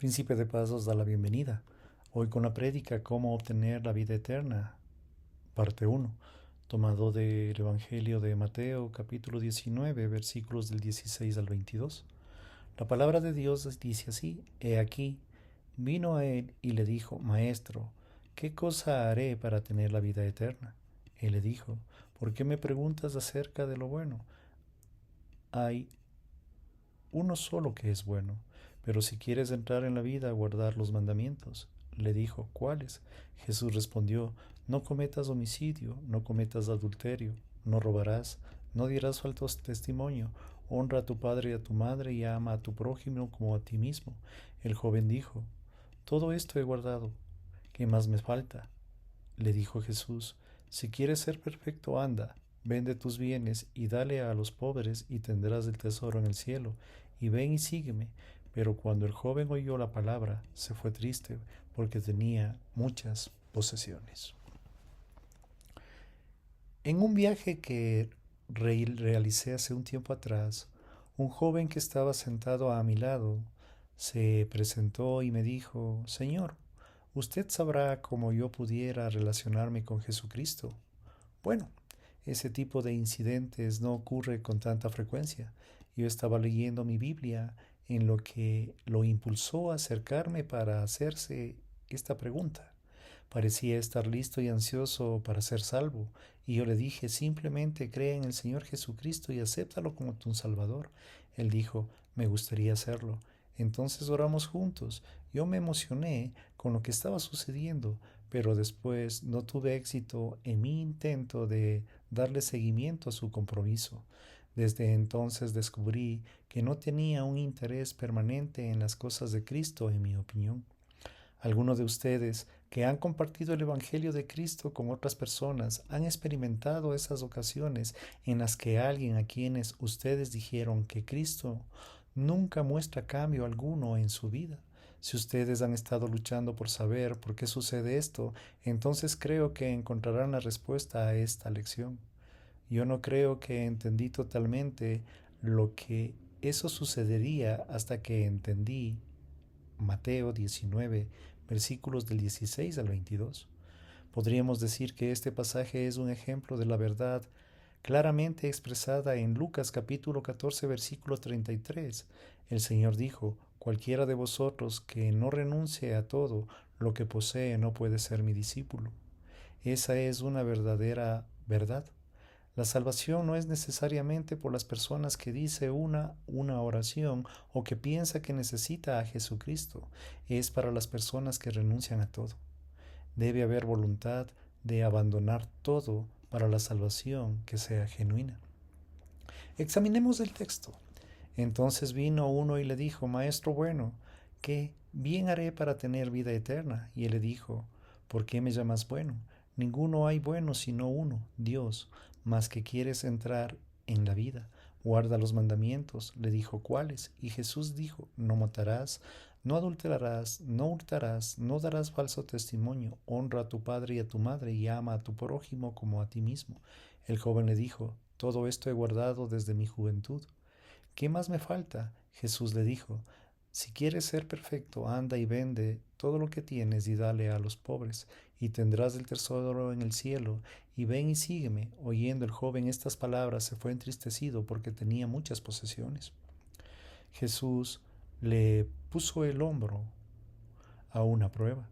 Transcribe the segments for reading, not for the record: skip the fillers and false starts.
Príncipe de Paz os da la bienvenida. Hoy con la prédica Cómo obtener la vida eterna, parte uno, tomado del Evangelio de Mateo, capítulo 19, versículos del 16 al 22. La palabra de Dios dice así: He aquí, vino a él y le dijo: Maestro, ¿qué cosa haré para tener la vida eterna? Él le dijo: ¿Por qué me preguntas acerca de lo bueno? Hay uno solo que es bueno, pero si quieres entrar en la vida, guardar los mandamientos. Le dijo: ¿Cuáles? Jesús respondió: No cometas homicidio, no cometas adulterio, no robarás, no dirás falso testimonio, honra a tu padre y a tu madre y ama a tu prójimo como a ti mismo. El joven dijo: Todo esto he guardado. ¿Qué más me falta? Le dijo Jesús: Si quieres ser perfecto, anda, vende tus bienes y dale a los pobres y tendrás el tesoro en el cielo, y ven y sígueme. Pero cuando el joven oyó la palabra, se fue triste porque tenía muchas posesiones. En un viaje que realicé hace un tiempo atrás, un joven que estaba sentado a mi lado se presentó y me dijo: Señor, ¿usted sabrá cómo yo pudiera relacionarme con Jesucristo? Bueno, ese tipo de incidentes no ocurre con tanta frecuencia. Yo estaba leyendo mi Biblia en lo que lo impulsó a acercarme para hacerse esta pregunta. Parecía estar listo y ansioso para ser salvo, y yo le dije: simplemente cree en el Señor Jesucristo y acéptalo como tu Salvador. Él dijo: me gustaría hacerlo. Entonces oramos juntos. Yo me emocioné con lo que estaba sucediendo, pero después no tuve éxito en mi intento de darle seguimiento a su compromiso. Desde entonces descubrí que no tenía un interés permanente en las cosas de Cristo, en mi opinión. Algunos de ustedes que han compartido el Evangelio de Cristo con otras personas han experimentado esas ocasiones en las que alguien a quienes ustedes dijeron que Cristo nunca muestra cambio alguno en su vida. Si ustedes han estado luchando por saber por qué sucede esto, entonces creo que encontrarán la respuesta a esta lección. Yo no creo que entendí totalmente lo que eso sucedería hasta que entendí Mateo 19, versículos del 16 al 22. Podríamos decir que este pasaje es un ejemplo de la verdad claramente expresada en Lucas capítulo 14, versículo 33. El Señor dijo: Cualquiera de vosotros que no renuncie a todo lo que posee no puede ser mi discípulo. Esa es una verdadera verdad. La salvación no es necesariamente por las personas que dice una oración o que piensa que necesita a Jesucristo. Es para las personas que renuncian a todo. Debe haber voluntad de abandonar todo para la salvación que sea genuina. Examinemos el texto. Entonces vino uno y le dijo: Maestro bueno, ¿qué bien haré para tener vida eterna? Y él le dijo: ¿Por qué me llamas bueno? Ninguno hay bueno sino uno, Dios. Mas que quieres entrar en la vida, guarda los mandamientos. Le dijo: ¿Cuáles? Y Jesús dijo: No matarás, no adulterarás, no hurtarás, no darás falso testimonio, honra a tu padre y a tu madre, y ama a tu prójimo como a ti mismo. El joven le dijo: Todo esto he guardado desde mi juventud. ¿Qué más me falta? Jesús le dijo: Si quieres ser perfecto, anda y vende todo lo que tienes y dale a los pobres, y tendrás el tesoro en el cielo, y ven y sígueme. Oyendo el joven estas palabras, se fue entristecido porque tenía muchas posesiones. Jesús le puso el hombro a una prueba.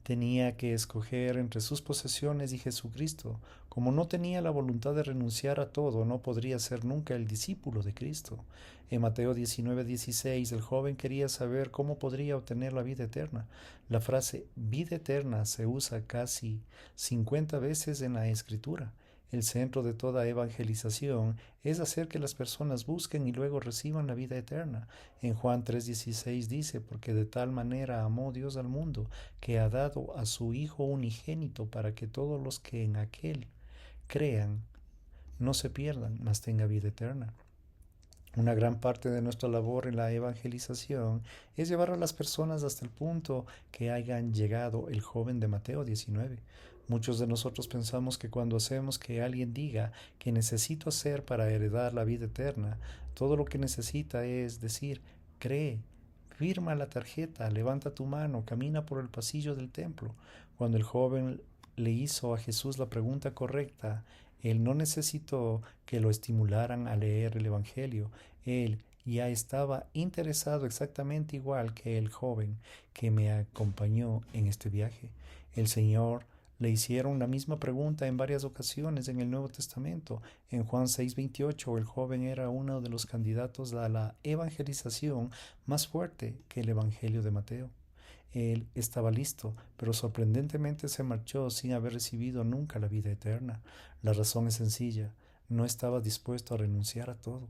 Tenía que escoger entre sus posesiones y Jesucristo. Como no tenía la voluntad de renunciar a todo, no podría ser nunca el discípulo de Cristo. En Mateo 19:16, el joven quería saber cómo podría obtener la vida eterna. La frase vida eterna se usa casi 50 veces en la Escritura. El centro de toda evangelización es hacer que las personas busquen y luego reciban la vida eterna. En Juan 3:16 dice: Porque de tal manera amó Dios al mundo, que ha dado a su Hijo unigénito, para que todos los que en aquel crean no se pierdan, mas tenga vida eterna. Una gran parte de nuestra labor en la evangelización es llevar a las personas hasta el punto que hayan llegado el joven de Mateo 19. Muchos de nosotros pensamos que cuando hacemos que alguien diga que necesito hacer para heredar la vida eterna, todo lo que necesita es decir: cree, firma la tarjeta, levanta tu mano, camina por el pasillo del templo. Cuando el joven le hizo a Jesús la pregunta correcta, él no necesitó que lo estimularan a leer el Evangelio. Él ya estaba interesado exactamente igual que el joven que me acompañó en este viaje. El Señor le hicieron la misma pregunta en varias ocasiones en el Nuevo Testamento. En Juan 6:28, el joven era uno de los candidatos a la evangelización más fuerte que el Evangelio de Mateo. Él estaba listo, pero sorprendentemente se marchó sin haber recibido nunca la vida eterna. La razón es sencilla: no estaba dispuesto a renunciar a todo.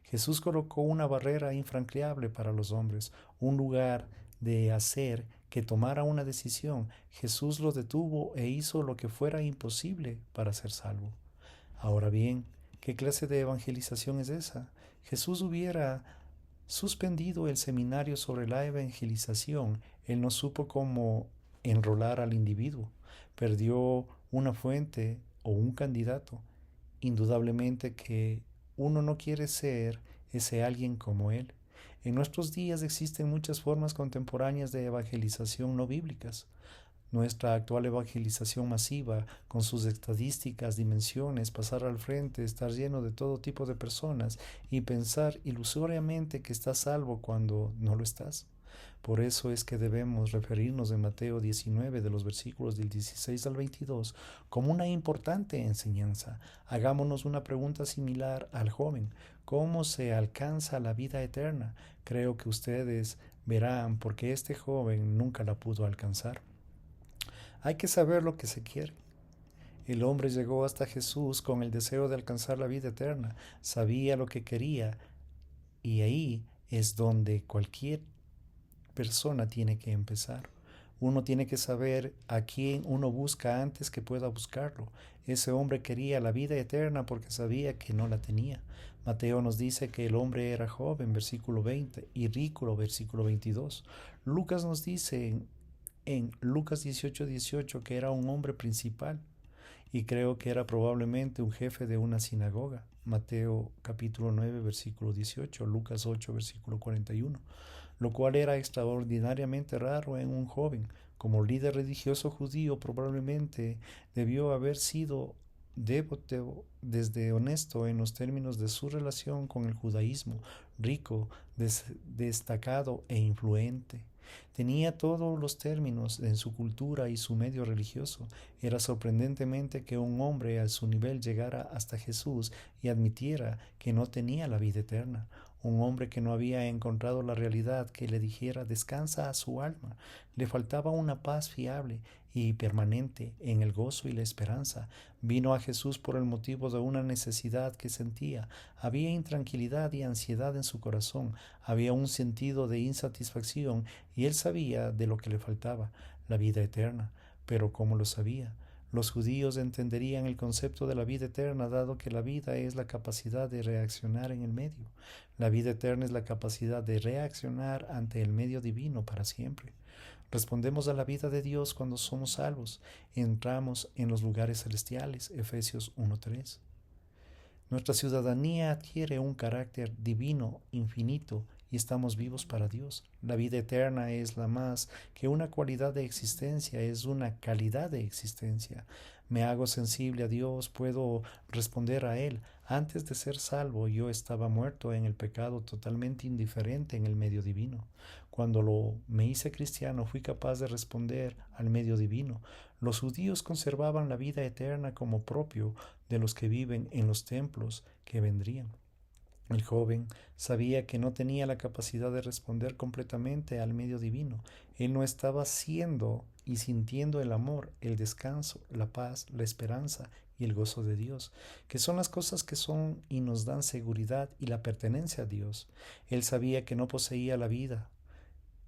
Jesús colocó una barrera infranqueable para los hombres, un lugar de hacer que tomara una decisión. Jesús lo detuvo e hizo lo que fuera imposible para ser salvo. Ahora bien, ¿qué clase de evangelización es esa? Jesús hubiera suspendido el seminario sobre la evangelización. Él no supo cómo enrolar al individuo. Perdió una fuente o un candidato. Indudablemente que uno no quiere ser ese alguien como él. En nuestros días existen muchas formas contemporáneas de evangelización no bíblicas. Nuestra actual evangelización masiva, con sus estadísticas, dimensiones, pasar al frente, estar lleno de todo tipo de personas y pensar ilusoriamente que estás salvo cuando no lo estás. Por eso es que debemos referirnos en Mateo 19, de los versículos del 16 al 22, como una importante enseñanza. Hagámonos una pregunta similar al joven: ¿cómo se alcanza la vida eterna? Creo que ustedes verán por qué este joven nunca la pudo alcanzar. Hay que saber lo que se quiere. El hombre llegó hasta Jesús con el deseo de alcanzar la vida eterna. Sabía lo que quería, y ahí es donde cualquier persona tiene que empezar. Uno tiene que saber a quién uno busca antes que pueda buscarlo. Ese hombre quería la vida eterna porque sabía que no la tenía. Mateo nos dice que el hombre era joven, versículo 20, y rico, versículo 22. Lucas nos dice en Lucas 18:18 que era un hombre principal, y creo que era probablemente un jefe de una sinagoga. Mateo capítulo 9, versículo 18, Lucas 8, versículo 41, lo cual era extraordinariamente raro en un joven. Como líder religioso judío, probablemente debió haber sido devoto desde honesto en los términos de su relación con el judaísmo, rico, destacado e influente. Tenía todos los términos en su cultura y su medio religioso. Era sorprendentemente que un hombre a su nivel llegara hasta Jesús y admitiera que no tenía la vida eterna. Un hombre que no había encontrado la realidad que le dijera descansa a su alma. Le faltaba una paz fiable y permanente en el gozo y la esperanza. Vino a Jesús por el motivo de una necesidad que sentía. Había intranquilidad y ansiedad en su corazón. Había un sentido de insatisfacción y él sabía de lo que le faltaba: la vida eterna. Pero ¿cómo lo sabía? Los judíos entenderían el concepto de la vida eterna, dado que la vida es la capacidad de reaccionar en el medio. La vida eterna es la capacidad de reaccionar ante el medio divino para siempre. Respondemos a la vida de Dios cuando somos salvos. Entramos en los lugares celestiales. Efesios 1:3. Nuestra ciudadanía adquiere un carácter divino, infinito, y estamos vivos para Dios. La vida eterna es la más que una cualidad de existencia, es una calidad de existencia. Me hago sensible a Dios, puedo responder a Él. Antes de ser salvo, yo estaba muerto en el pecado, totalmente indiferente en el medio divino. Cuando me hice cristiano, fui capaz de responder al medio divino. Los judíos conservaban la vida eterna como propio de los que viven en los templos que vendrían. El joven sabía que no tenía la capacidad de responder completamente al medio divino. Él no estaba siendo y sintiendo el amor, el descanso, la paz, la esperanza y el gozo de Dios, que son las cosas que son y nos dan seguridad y la pertenencia a Dios. Él sabía que no poseía la vida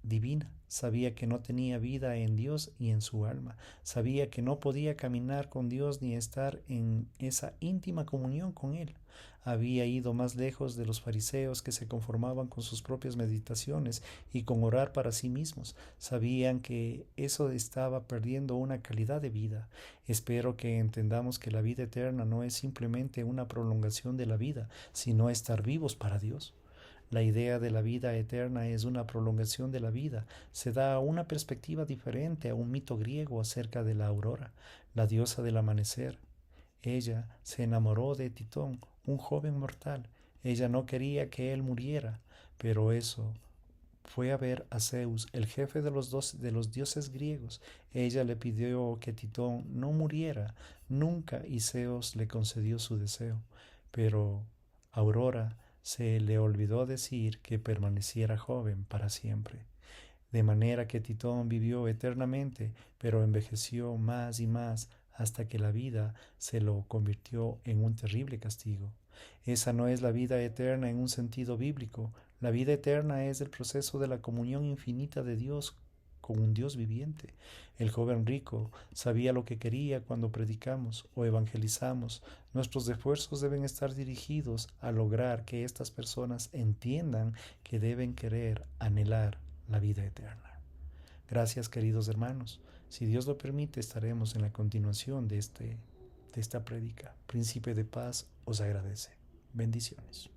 divina, sabía que no tenía vida en Dios y en su alma, sabía que no podía caminar con Dios ni estar en esa íntima comunión con Él. Había ido más lejos de los fariseos, que se conformaban con sus propias meditaciones y con orar para sí mismos. Sabían que eso estaba perdiendo una calidad de vida. Espero que entendamos que la vida eterna no es simplemente una prolongación de la vida, sino estar vivos para Dios. La idea de la vida eterna es una prolongación de la vida. Se da una perspectiva diferente a un mito griego acerca de la aurora, la diosa del amanecer. Ella se enamoró de Titón, un joven mortal. Ella no quería que él muriera, pero eso fue a ver a Zeus, el jefe de los dioses griegos. Ella le pidió que Titón no muriera nunca y Zeus le concedió su deseo. Pero Aurora se le olvidó decir que permaneciera joven para siempre. De manera que Titón vivió eternamente, pero envejeció más y más hasta que la vida se lo convirtió en un terrible castigo. Esa no es la vida eterna en un sentido bíblico. La vida eterna es el proceso de la comunión infinita de Dios con un Dios viviente. El joven rico sabía lo que quería cuando predicamos o evangelizamos. Nuestros esfuerzos deben estar dirigidos a lograr que estas personas entiendan que deben querer, anhelar la vida eterna. Gracias, queridos hermanos. Si Dios lo permite, estaremos en la continuación de esta prédica. Príncipe de paz os agradece. Bendiciones.